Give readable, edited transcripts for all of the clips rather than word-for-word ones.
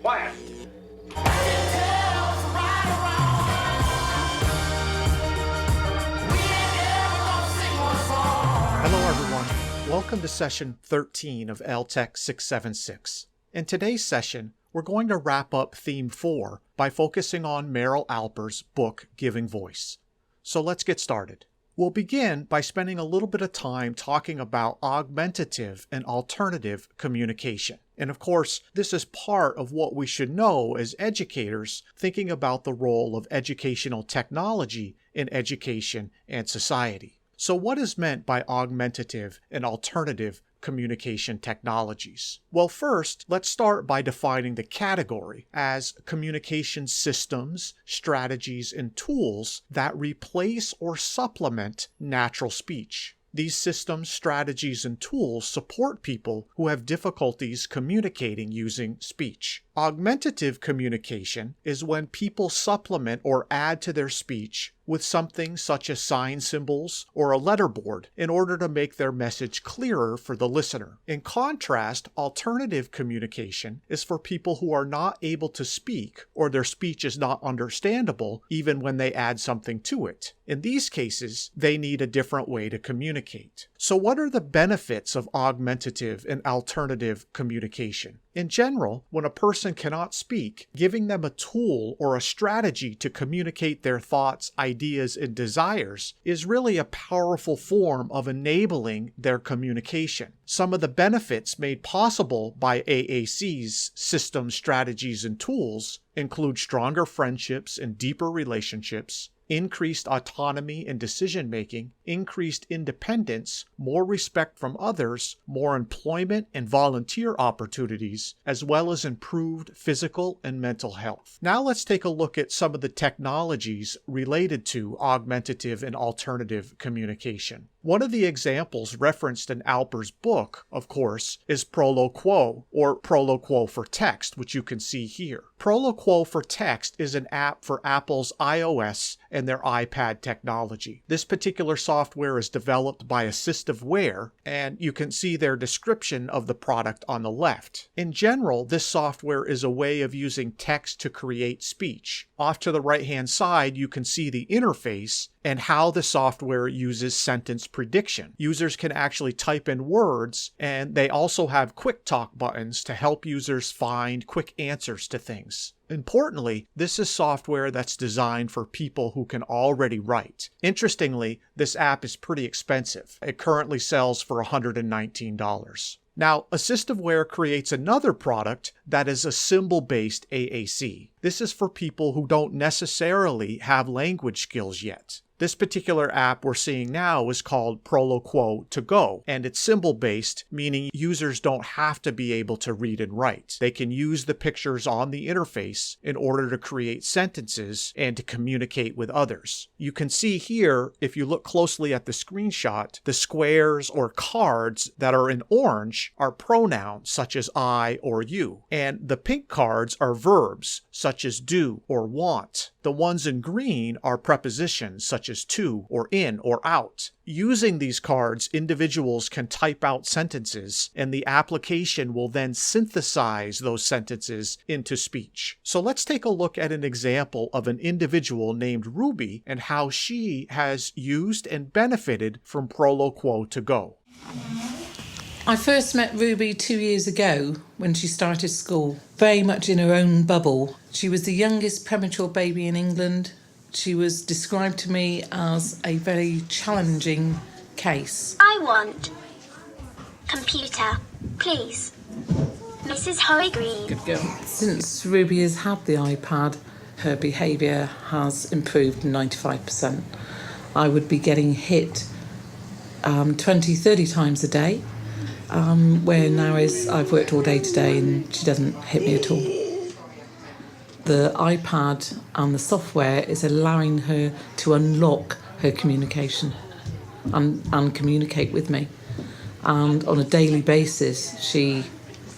Quiet. Hello everyone, welcome to session 13 of LTEC 676. In today's session, we're going to wrap up theme 4 by focusing on Meryl Alpers' book, Giving Voice. So let's get started. We'll begin by spending a little bit of time talking about augmentative and alternative communication. And of course, this is part of what we should know as educators thinking about the role of educational technology in education and society. So what is meant by augmentative and alternative communication technologies? Well, first, let's start by defining the category as communication systems, strategies, and tools that replace or supplement natural speech. These systems, strategies, and tools support people who have difficulties communicating using speech. Augmentative communication is when people supplement or add to their speech with something such as sign symbols or a letterboard in order to make their message clearer for the listener. In contrast, alternative communication is for people who are not able to speak or their speech is not understandable even when they add something to it. In these cases, they need a different way to communicate. So what are the benefits of augmentative and alternative communication? In general, when a person cannot speak, giving them a tool or a strategy to communicate their thoughts, ideas, and desires is really a powerful form of enabling their communication. Some of the benefits made possible by AAC's systems, strategies, and tools include stronger friendships and deeper relationships, increased autonomy and decision-making, increased independence, more respect from others, more employment and volunteer opportunities, as well as improved physical and mental health. Now let's take a look at some of the technologies related to augmentative and alternative communication. One of the examples referenced in Alpers' book, of course, is Proloquo, or Proloquo for Text, which you can see here. Proloquo for Text is an app for Apple's iOS and their iPad technology. This particular software is developed by Assistiveware, and you can see their description of the product on the left. In general, this software is a way of using text to create speech. Off to the right-hand side, you can see the interface and how the software uses sentence prediction. Users can actually type in words, and they also have quick talk buttons to help users find quick answers to things. Importantly, this is software that's designed for people who can already write. Interestingly, this app is pretty expensive. It currently sells for $119. Now, Assistiveware creates another product that is a symbol-based AAC. This is for people who don't necessarily have language skills yet. This particular app we're seeing now is called Proloquo to Go, and it's symbol-based, meaning users don't have to be able to read and write. They can use the pictures on the interface in order to create sentences and to communicate with others. You can see here, if you look closely at the screenshot, the squares or cards that are in orange are pronouns such as I or you, and the pink cards are verbs such as do or want. The ones in green are prepositions such as to or in or out. Using these cards, individuals can type out sentences, and the application will then synthesize those sentences into speech. So let's take a look at an example of an individual named Ruby and how she has used and benefited from Proloquo to Go. I first met Ruby 2 years ago when she started school, very much in her own bubble. She was the youngest premature baby in England. She was described to me as a very challenging case. I want computer, please. Mrs. Green. Good girl. Since Ruby has had the iPad, her behaviour has improved 95%. I would be getting hit 20, 30 times a day. Where now is I've worked all day today and she doesn't hit me at all. The iPad and the software is allowing her to unlock her communication and communicate with me. And on a daily basis, she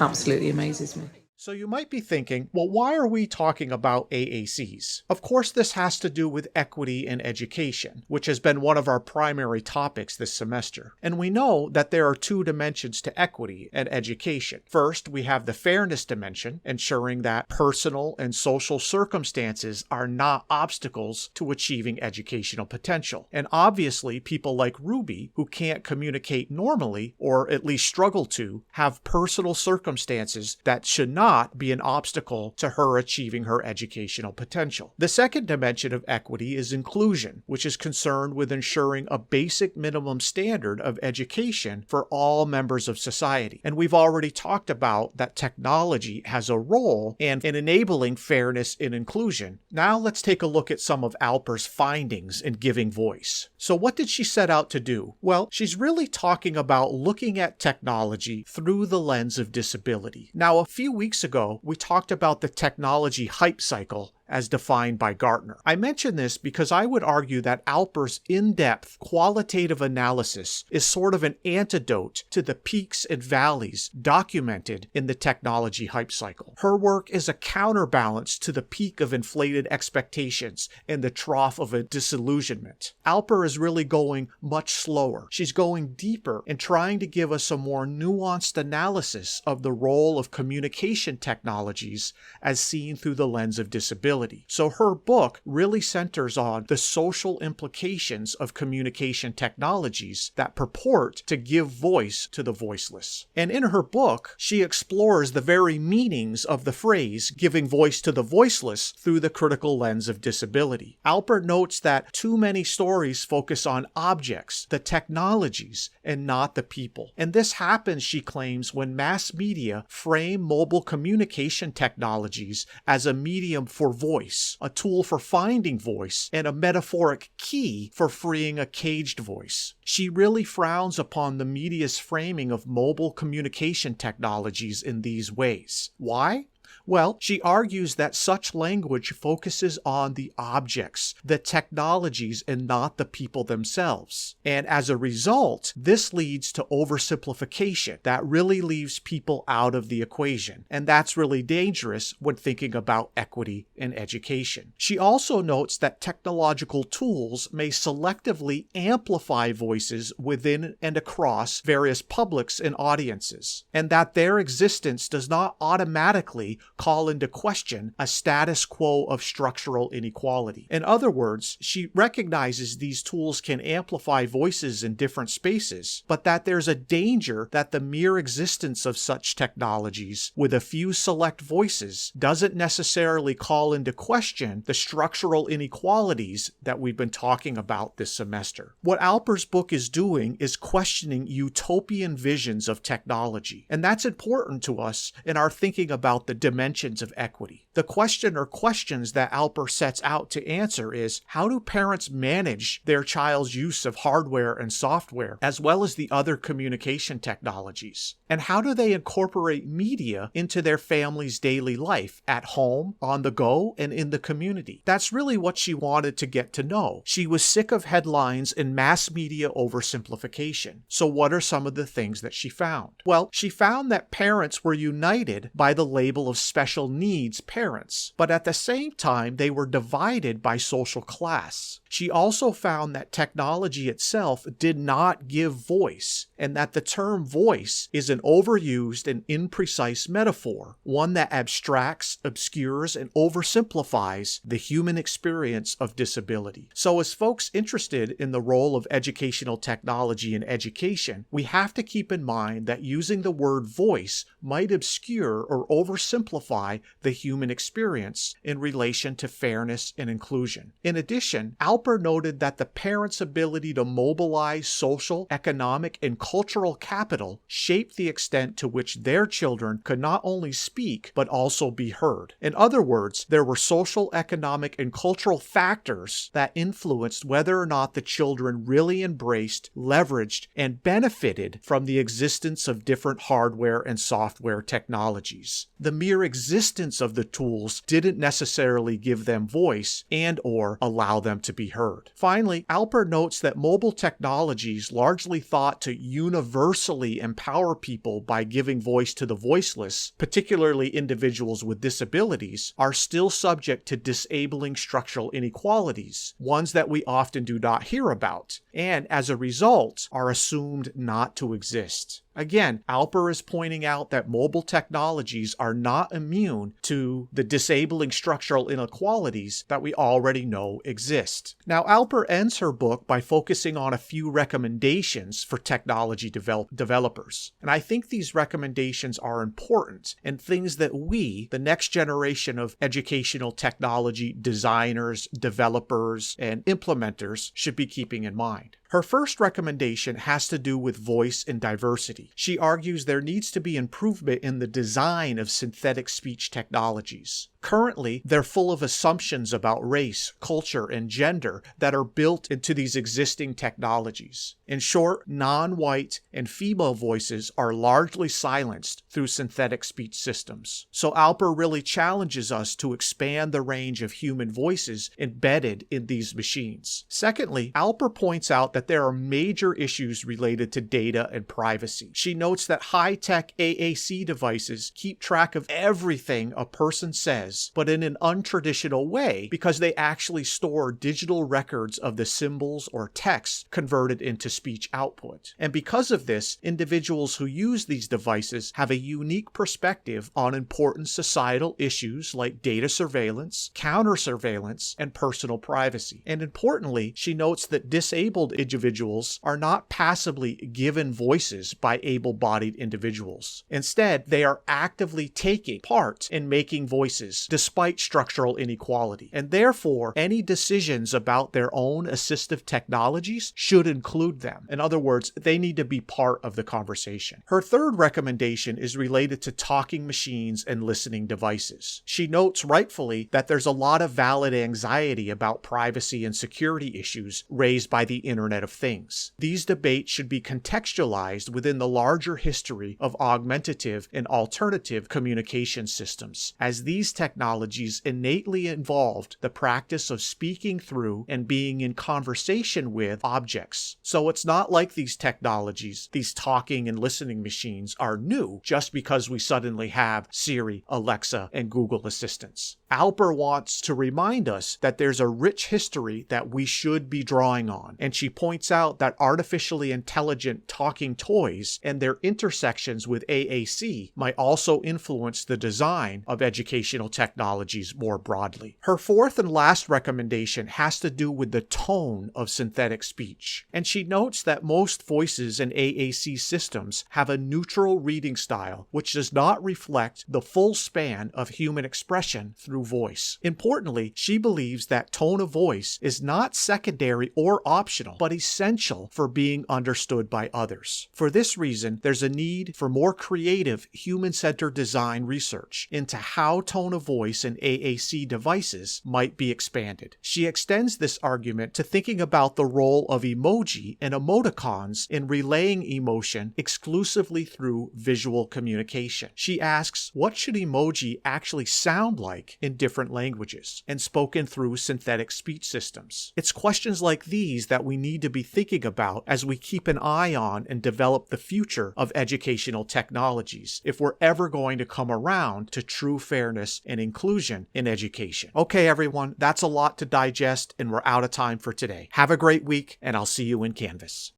absolutely amazes me. So you might be thinking, well, why are we talking about AACs? Of course, this has to do with equity in education, which has been one of our primary topics this semester. And we know that there are two dimensions to equity and education. First, we have the fairness dimension, ensuring that personal and social circumstances are not obstacles to achieving educational potential. And obviously, people like Ruby, who can't communicate normally, or at least struggle to, have personal circumstances that should not be an obstacle to her achieving her educational potential. The second dimension of equity is inclusion, which is concerned with ensuring a basic minimum standard of education for all members of society. And we've already talked about that technology has a role in enabling fairness and inclusion. Now let's take a look at some of Alpers' findings in giving voice. So what did she set out to do? Well, she's really talking about looking at technology through the lens of disability. Now, a few weeks ago, we talked about the technology hype cycle as defined by Gartner. I mention this because I would argue that Alpers' in-depth qualitative analysis is sort of an antidote to the peaks and valleys documented in the technology hype cycle. Her work is a counterbalance to the peak of inflated expectations and the trough of a disillusionment. Alper is really going much slower. She's going deeper and trying to give us a more nuanced analysis of the role of communication technologies as seen through the lens of disability. So her book really centers on the social implications of communication technologies that purport to give voice to the voiceless. And in her book, she explores the very meanings of the phrase giving voice to the voiceless through the critical lens of disability. Alper notes that too many stories focus on objects, the technologies, and not the people. And this happens, she claims, when mass media frame mobile communication technologies as a medium for voice, a tool for finding voice, and a metaphoric key for freeing a caged voice. She really frowns upon the media's framing of mobile communication technologies in these ways. Why? Well, she argues that such language focuses on the objects, the technologies, and not the people themselves. And as a result, this leads to oversimplification that really leaves people out of the equation. And that's really dangerous when thinking about equity in education. She also notes that technological tools may selectively amplify voices within and across various publics and audiences, and that their existence does not automatically call into question a status quo of structural inequality. In other words, she recognizes these tools can amplify voices in different spaces, but that there's a danger that the mere existence of such technologies with a few select voices doesn't necessarily call into question the structural inequalities that we've been talking about this semester. What Alper's book is doing is questioning utopian visions of technology, and that's important to us in our thinking about the dimensions of equity. The question or questions that Alper sets out to answer is, how do parents manage their child's use of hardware and software, as well as the other communication technologies? And how do they incorporate media into their family's daily life, at home, on the go, and in the community? That's really what she wanted to get to know. She was sick of headlines and mass media oversimplification. So what are some of the things that she found? Well, she found that parents were united by the label of special needs parents, but at the same time, they were divided by social class. She also found that technology itself did not give voice, and that the term voice is an overused and imprecise metaphor, one that abstracts, obscures, and oversimplifies the human experience of disability. So as folks interested in the role of educational technology in education, we have to keep in mind that using the word voice might obscure or oversimplify the human experience in relation to fairness and inclusion. In addition, Alper noted that the parents' ability to mobilize social, economic, and cultural capital shaped the extent to which their children could not only speak, but also be heard. In other words, there were social, economic, and cultural factors that influenced whether or not the children really embraced, leveraged, and benefited from the existence of different hardware and software technologies. The mere sheer existence of the tools didn't necessarily give them voice and or allow them to be heard. Finally, Alper notes that mobile technologies largely thought to universally empower people by giving voice to the voiceless, particularly individuals with disabilities, are still subject to disabling structural inequalities, ones that we often do not hear about, and as a result are assumed not to exist. Again, Alper is pointing out that mobile technologies are not immune to the disabling structural inequalities that we already know exist. Now, Alper ends her book by focusing on a few recommendations for technology developers. And I think these recommendations are important and things that we, the next generation of educational technology designers, developers, and implementers, should be keeping in mind. Her first recommendation has to do with voice and diversity. She argues there needs to be improvement in the design of synthetic speech technologies. Currently, they're full of assumptions about race, culture, and gender that are built into these existing technologies. In short, non-white and female voices are largely silenced through synthetic speech systems. So Alper really challenges us to expand the range of human voices embedded in these machines. Secondly, Alper points out that there are major issues related to data and privacy. She notes that high-tech AAC devices keep track of everything a person says, but in an untraditional way because they actually store digital records of the symbols or text converted into speech output. And because of this, individuals who use these devices have a unique perspective on important societal issues like data surveillance, counter-surveillance, and personal privacy. And importantly, she notes that disabled individuals are not passively given voices by able-bodied individuals. Instead, they are actively taking part in making voices despite structural inequality. And therefore, any decisions about their own assistive technologies should include them. In other words, they need to be part of the conversation. Her third recommendation is related to talking machines and listening devices. She notes rightfully that there's a lot of valid anxiety about privacy and security issues raised by the Internet of Things. These debates should be contextualized within the larger history of augmentative and alternative communication systems, as these technologies innately involved the practice of speaking through and being in conversation with objects. So it's not like these technologies, these talking and listening machines, are new just because we suddenly have Siri, Alexa, and Google Assistants. Alper wants to remind us that there's a rich history that we should be drawing on, and she points out that artificially intelligent talking toys and their intersections with AAC might also influence the design of educational technologies more broadly. Her fourth and last recommendation has to do with the tone of synthetic speech, and she notes that most voices in AAC systems have a neutral reading style which does not reflect the full span of human expression through voice. Importantly, she believes that tone of voice is not secondary or optional, but essential for being understood by others. For this reason, there's a need for more creative, human-centered design research into how tone of voice in AAC devices might be expanded. She extends this argument to thinking about the role of emoji and emoticons in relaying emotion exclusively through visual communication. She asks, what should emoji actually sound like in different languages and spoken through synthetic speech systems? It's questions like these that we need to be thinking about as we keep an eye on and develop the future of educational technologies if we're ever going to come around to true fairness and inclusion in education. Okay, everyone, that's a lot to digest, and we're out of time for today. Have a great week, and I'll see you in Canvas.